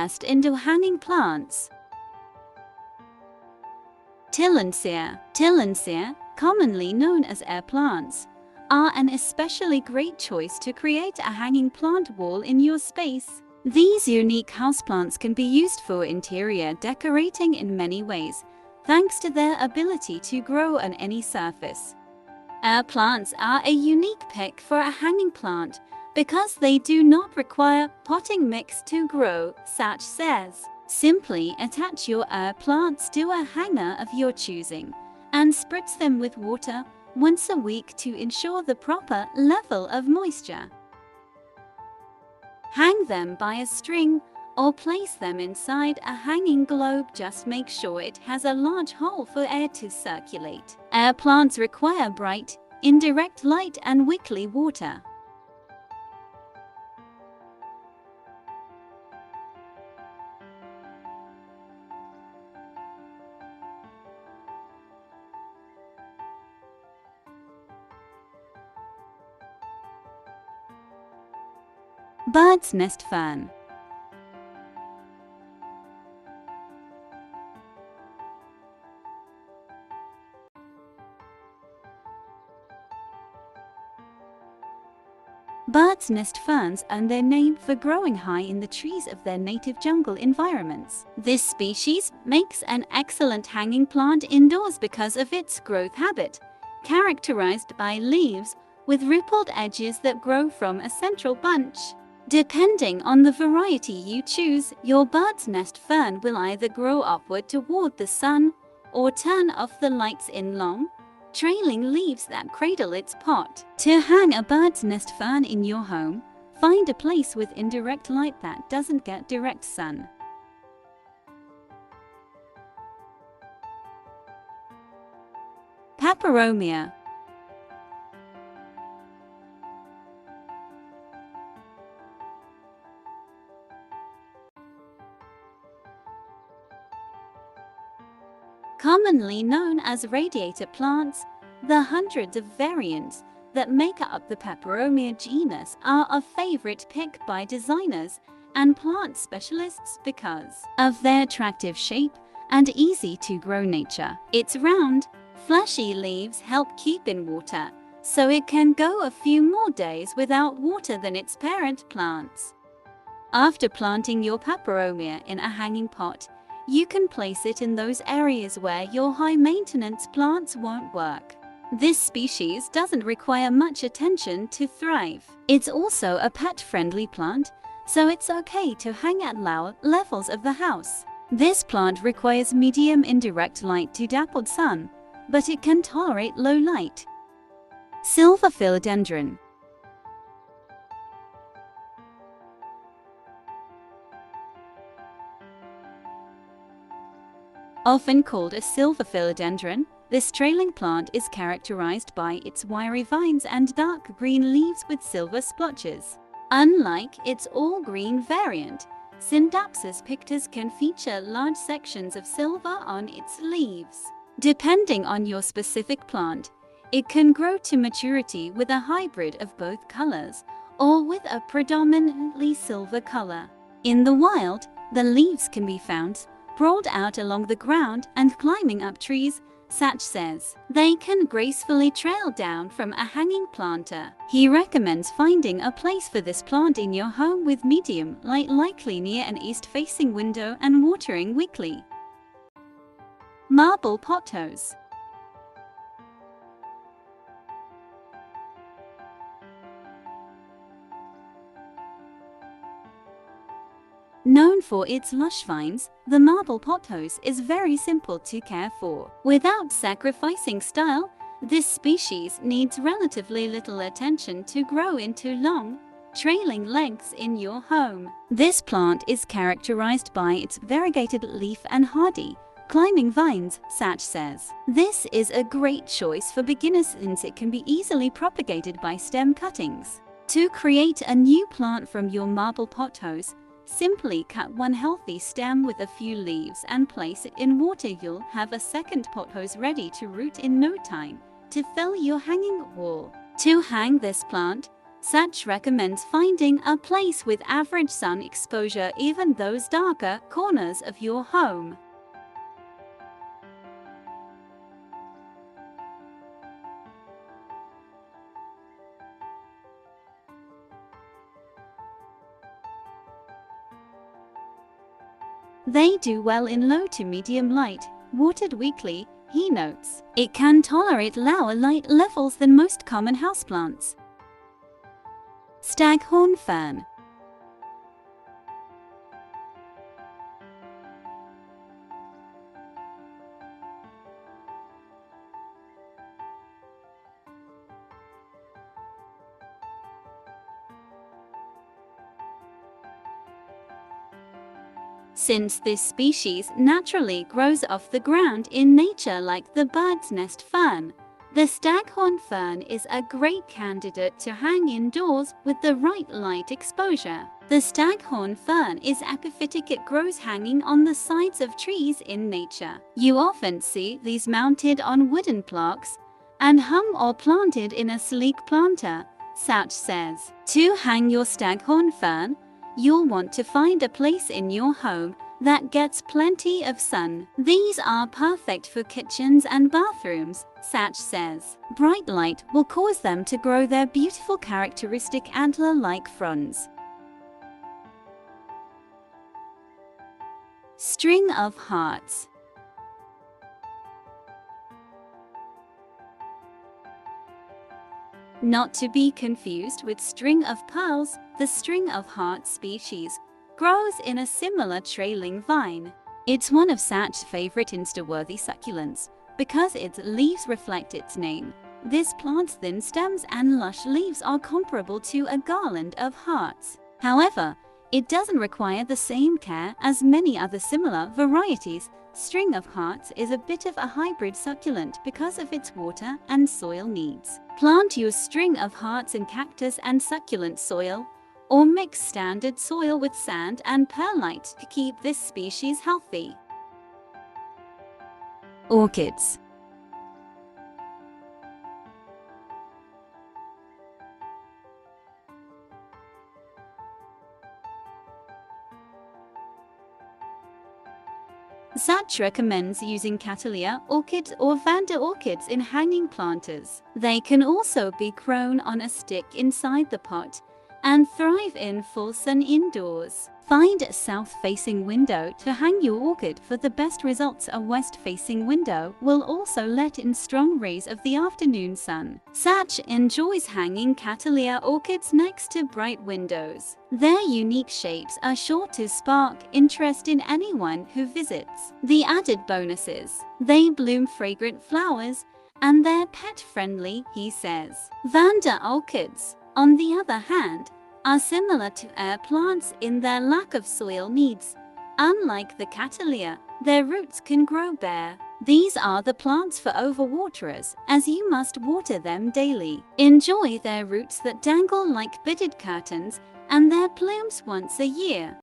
invest into hanging plants. Tillandsia, commonly known as air plants, are an especially great choice to create a hanging plant wall in your space. These unique houseplants can be used for interior decorating in many ways, thanks to their ability to grow on any surface. Air plants are a unique pick for a hanging plant because they do not require potting mix to grow, Satch says. Simply attach your air plants to a hanger of your choosing and spritz them with water once a week to ensure the proper level of moisture. Hang them by a string or place them inside a hanging globe. Just make sure it has a large hole for air to circulate. Air plants require bright, indirect light and weekly water. Bird's nest fern. Bird's nest ferns earn their name for growing high in the trees of their native jungle environments. This species makes an excellent hanging plant indoors because of its growth habit, characterized by leaves with rippled edges that grow from a central bunch. Depending on the variety you choose, your bird's nest fern will either grow upward toward the sun or turn off the lights in long, trailing leaves that cradle its pot. To hang a bird's nest fern in your home, find a place with indirect light that doesn't get direct sun. Peperomia. Commonly known as radiator plants, the hundreds of variants that make up the Peperomia genus are a favorite pick by designers and plant specialists because of their attractive shape and easy-to-grow nature. Its round, fleshy leaves help keep in water, so it can go a few more days without water than its parent plants. After planting your Peperomia in a hanging pot, you can place it in those areas where your high-maintenance plants won't work. This species doesn't require much attention to thrive. It's also a pet-friendly plant, so it's okay to hang at lower levels of the house. This plant requires medium indirect light to dappled sun, but it can tolerate low light. Silver Philodendron. Often called a silver philodendron, this trailing plant is characterized by its wiry vines and dark green leaves with silver splotches. Unlike its all-green variant, Syndapsus pictus can feature large sections of silver on its leaves. Depending on your specific plant, it can grow to maturity with a hybrid of both colors or with a predominantly silver color. In the wild, the leaves can be found sprawled out along the ground and climbing up trees, Satch says. They can gracefully trail down from a hanging planter. He recommends finding a place for this plant in your home with medium light, likely near an east-facing window, and watering weekly. Marble pothos. Known for its lush vines, the marble pothos is very simple to care for. Without sacrificing style, this species needs relatively little attention to grow into long, trailing lengths in your home. This plant is characterized by its variegated leaf and hardy, climbing vines, Satch says. This is a great choice for beginners since it can be easily propagated by stem cuttings. To create a new plant from your marble pothos, simply cut one healthy stem with a few leaves and place it in water. You'll have a second pothos ready to root in no time to fill your hanging wall. To hang this plant, Sach recommends finding a place with average sun exposure, even those darker corners of your home. They do well in low to medium light, watered weekly, he notes. It can tolerate lower light levels than most common houseplants. Staghorn Fern. Since this species naturally grows off the ground in nature like the bird's nest fern, the staghorn fern is a great candidate to hang indoors with the right light exposure. The staghorn fern is epiphytic. It grows hanging on the sides of trees in nature. You often see these mounted on wooden plaques and hung or planted in a sleek planter, Sach says. To hang your staghorn fern, you'll want to find a place in your home that gets plenty of sun. These are perfect for kitchens and bathrooms, Sach says. Bright light will cause them to grow their beautiful characteristic antler-like fronds. String of hearts. Not to be confused with string of pearls, the string of hearts species grows in a similar trailing vine. It's one of Sach's favorite Insta-worthy succulents because its leaves reflect its name. This plant's thin stems and lush leaves are comparable to a garland of hearts. However, it doesn't require the same care as many other similar varieties. String of hearts is a bit of a hybrid succulent because of its water and soil needs. Plant your string of hearts in cactus and succulent soil, or mix standard soil with sand and perlite to keep this species healthy. Orchids. Sach recommends using Cattleya orchids or Vanda orchids in hanging planters. They can also be grown on a stick inside the pot and thrive in full sun indoors. Find a south-facing window to hang your orchid for the best results. A west-facing window will also let in strong rays of the afternoon sun. Sach enjoys hanging Cattleya orchids next to bright windows. Their unique shapes are sure to spark interest in anyone who visits. The added bonuses: they bloom fragrant flowers and they're pet-friendly, he says. Vanda orchids, on the other hand, are similar to air plants in their lack of soil needs. Unlike the Cattleya, their roots can grow bare. These are the plants for overwaterers, as you must water them daily. Enjoy their roots that dangle like beaded curtains and their plumes once a year.